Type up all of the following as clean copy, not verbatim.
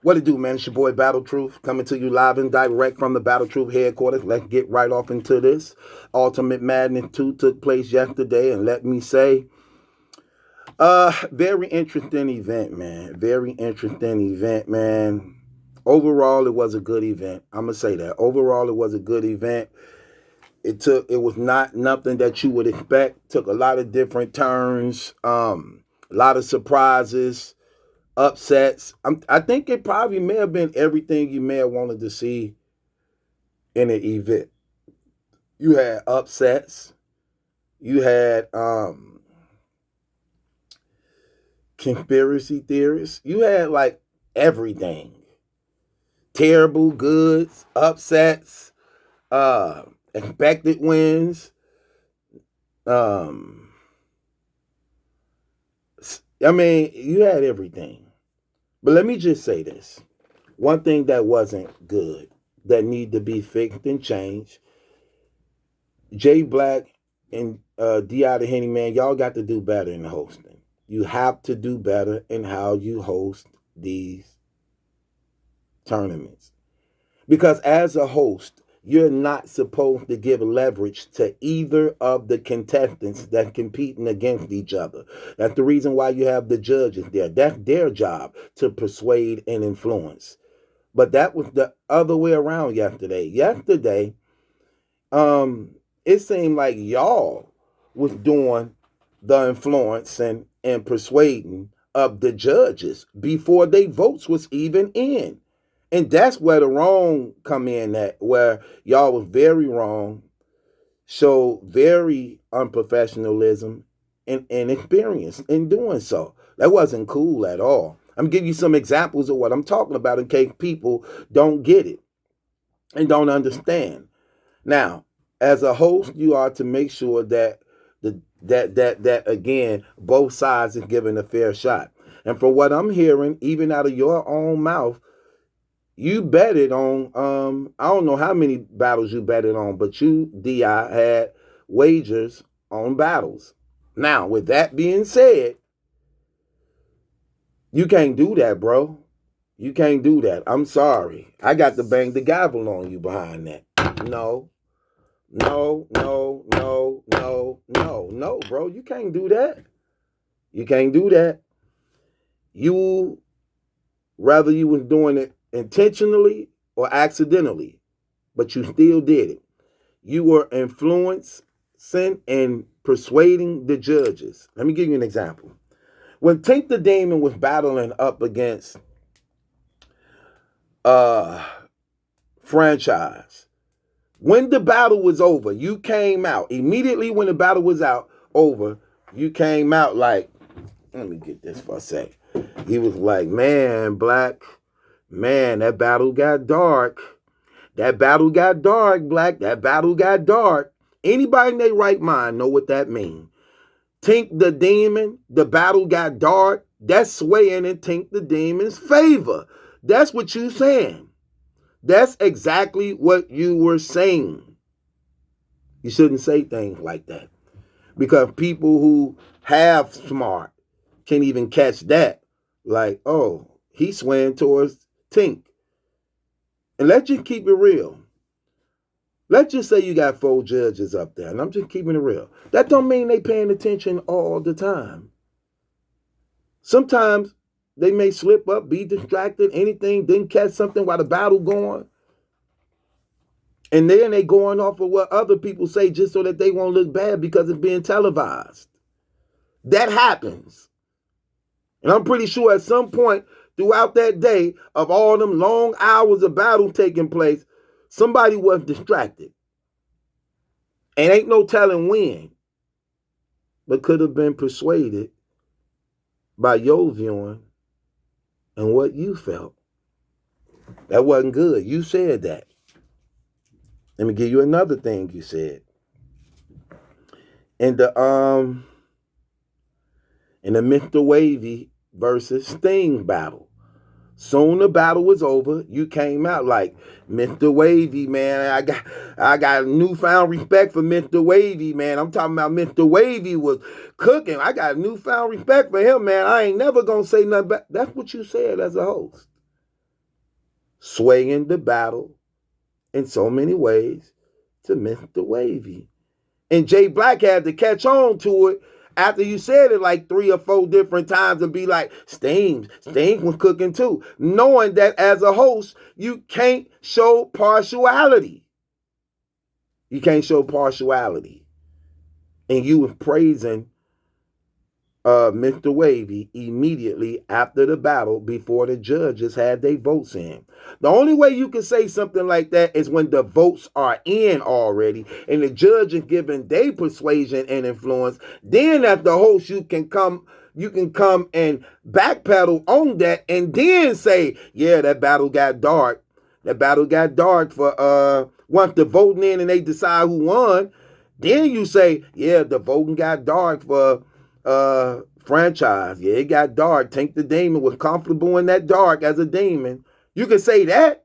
What it do, man? It's your boy Battle Truth coming to you live and direct from the Battle Truth headquarters. Let's get right off into this. Ultimate Madness 2 took place yesterday, and let me say, very interesting event, man. Very interesting event, man. Overall, it was a good event. I'm gonna say that. Overall, it was a good event. It was not nothing that you would expect. Took a lot of different turns, a lot of surprises, upsets. I think it probably may have been everything you may have wanted to see in an event. You had upsets. You had conspiracy theorists. You had like everything. Terrible goods, upsets, expected wins. Um, I mean, you had everything. But let me just say this. One thing that wasn't good, that need to be fixed and changed. Jblac and D.I. the Hennyman, y'all got to do better in the hosting. You have to do better in how you host these tournaments. Because as a host, you're not supposed to give leverage to either of the contestants that's competing against each other. That's the reason why you have the judges there. That's their job, to persuade and influence. But that was the other way around yesterday. Yesterday, it seemed like y'all was doing the influencing and persuading of the judges before they votes was even in. And that's where the wrong come in at, where y'all was very wrong, show very unprofessionalism and experience in doing so. That wasn't cool at all. I'm gonna give you some examples of what I'm talking about in case people don't get it and don't understand. Now, as a host, you are to make sure that that again, both sides is given a fair shot. And from what I'm hearing, even out of your own mouth, you betted on I don't know how many battles you betted on, but you, DI, had wagers on battles. Now, with that being said, you can't do that, bro. You can't do that. I'm sorry. I got to bang the gavel on you behind that. No, no, bro. You can't do that. You can't do that. You, Rather you was doing it intentionally or accidentally, but you still did it. You were influencing and persuading the judges. Let me give you an example. When Tink the Demon was battling up against uh franchise, when the battle was over, you came out. Immediately when the battle was over, you came out like, let me get this for a sec. He was like, man, Black, man, that battle got dark. That battle got dark, Black. That battle got dark. Anybody in their right mind know what that means. Tink the Demon, the battle got dark. That's swaying in Tink the Demon's favor. That's what you saying. That's exactly what you were saying. You shouldn't say things like that. Because people who have smart can't even catch that. Like, oh, he's swaying towards Tink. And let's just keep it real. Let's just say you got 4 judges up there, and I'm just keeping it real. That don't mean they paying attention all the time. Sometimes they may slip up, be distracted, anything, didn't catch something while the battle going. And then they going off of what other people say just so that they won't look bad because it's being televised. That happens. And I'm pretty sure at some point throughout that day of all them long hours of battle taking place, somebody was distracted. And ain't no telling when, but could have been persuaded by your viewing and what you felt. That wasn't good. You said that. Let me give you another thing you said. In the Mr. Wavy versus Sting battle. Soon the battle was over, you came out like, Mr. Wavy, man, I got newfound respect for Mr. Wavy, man. I'm talking about Mr. Wavy was cooking. I got newfound respect for him, man. I ain't never gonna say nothing back. That's what you said as a host. swaying the battle in so many ways to Mr. Wavy. And Jblac had to catch on to it after you said it like 3 or 4 different times and be like, Steams was cooking too. Knowing that as a host, you can't show partiality. You can't show partiality. And you was praising Mr. Wavy immediately after the battle before the judges had their votes in. The only way you can say something like that is when the votes are in already and the judge is giving their persuasion and influence. Then as the host, you can come and backpedal on that and then say, yeah, that battle got dark. That battle got dark for once the voting in and they decide who won. Then you say, yeah, the voting got dark for franchise. Yeah, it got dark. Tank the Demon was comfortable in that dark as a demon. You can say that.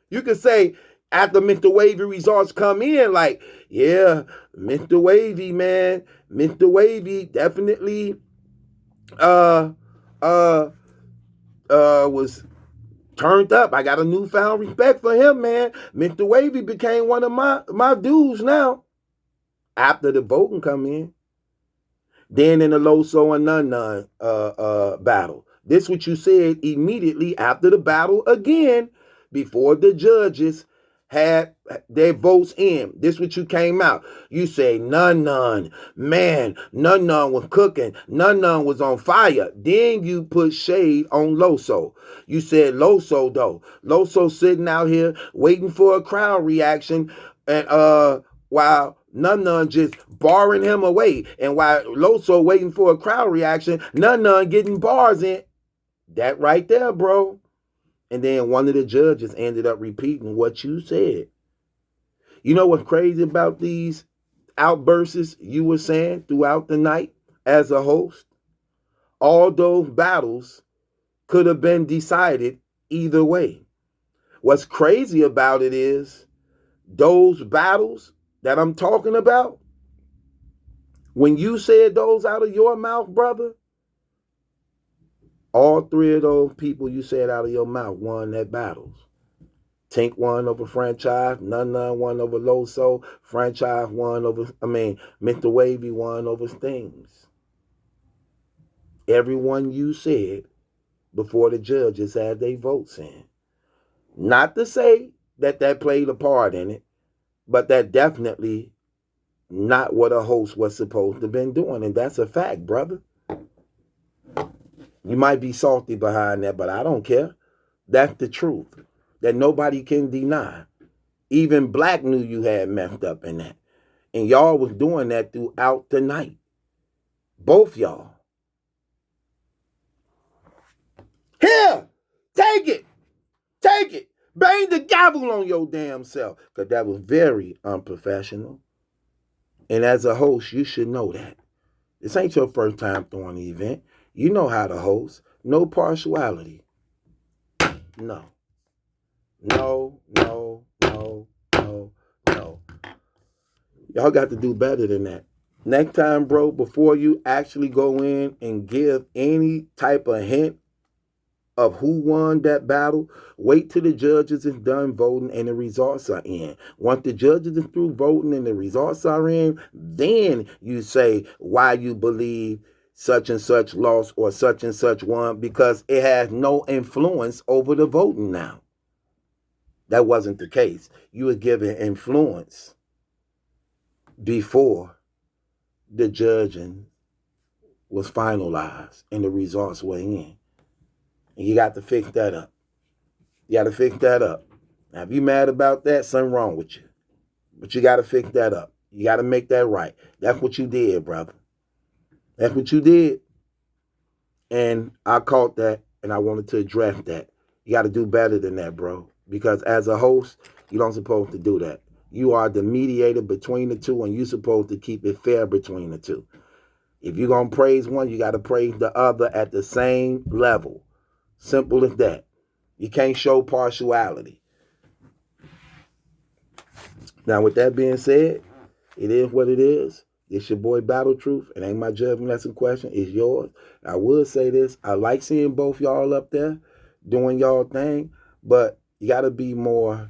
You can say after Mr. Wavy results come in, like, yeah, Mr. Wavy, man. Mr. Wavy definitely was turned up. I got a newfound respect for him, man. Mr. Wavy became one of my dudes now. After the voting come in. Then in the Loso and Nun battle. This what you said immediately after the battle again, before the judges had their votes in. This what you came out. You say Nun, man, Nun was cooking. Nun was on fire. Then you put shade on Loso. You said Loso though. Loso sitting out here waiting for a crowd reaction, and while Nun just barring him away. And while Loso waiting for a crowd reaction, Nun getting bars in. That right there, bro. And then one of the judges ended up repeating what you said. You know what's crazy about these outbursts you were saying throughout the night as a host? All those battles could have been decided either way. What's crazy about it is those battles that I'm talking about, when you said those out of your mouth, brother, all 3 of those people you said out of your mouth won that battles. Tank won over franchise, Nun won over Loso, franchise won over, Mr. Wavy won over Steams. Everyone you said before the judges had their votes in. Not to say that played a part in it, but that definitely not what a host was supposed to have been doing. And that's a fact, brother. You might be salty behind that, but I don't care. That's the truth that nobody can deny. Even Black knew you had messed up in that. And y'all was doing that throughout the night. Both y'all. Here, take it. Take it. Bang the gavel on your damn self. Because that was very unprofessional. And as a host, you should know that. This ain't your first time throwing the event. You know how to host. No partiality. No. No. Y'all got to do better than that. Next time, bro, before you actually go in and give any type of hint of who won that battle, wait till the judges is done voting and the results are in. Once the judges is through voting and the results are in, then you say why you believe such and such lost or such and such won, because it has no influence over the voting now. That wasn't the case. You were given influence before the judging was finalized and the results were in. And you got to fix that up. You got to fix that up. Now, if you mad about that, something wrong with you. But you got to fix that up. You got to make that right. That's what you did, brother. That's what you did. And I caught that, and I wanted to address that. You got to do better than that, bro. Because as a host, you don't supposed to do that. You are the mediator between the two, and you're supposed to keep it fair between the two. If you're going to praise one, you got to praise the other at the same level. Simple as that. You can't show partiality. Now, with that being said, it is what it is. It's your boy Battle Truth. It ain't my judgment lesson question. It's yours. I would say this. I like seeing both y'all up there doing y'all thing. But You got to be more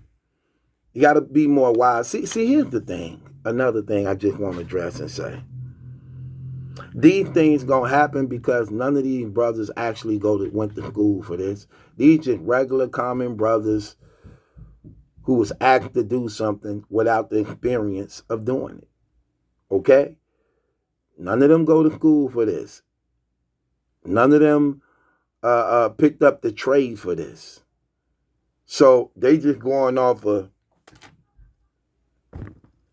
wise. See, here's the thing. Another thing I just want to address and say. These things gonna happen because none of these brothers actually went to school for this. These just regular common brothers who was asked to do something without the experience of doing it. Okay? None of them go to school for this. None of them picked up the trade for this. So they just going off of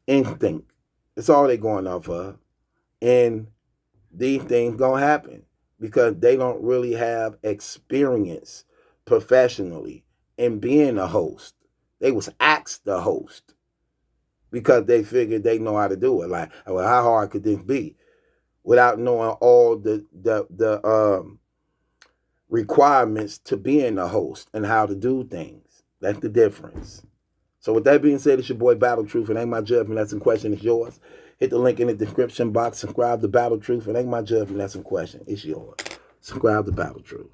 instinct. That's all they going off of. And these things gonna happen because they don't really have experience professionally in being a host. They was asked to host because they figured they know how to do it. Like, well, how hard could this be? Without knowing all the requirements to being a host and how to do things. That's the difference. So with that being said, it's your boy Battle Truth. It ain't my judgment that's in question, it's yours. Hit the link in the description box. Subscribe to Battle Truth. It ain't my judgment that's in question, it's yours. Subscribe to Battle Truth.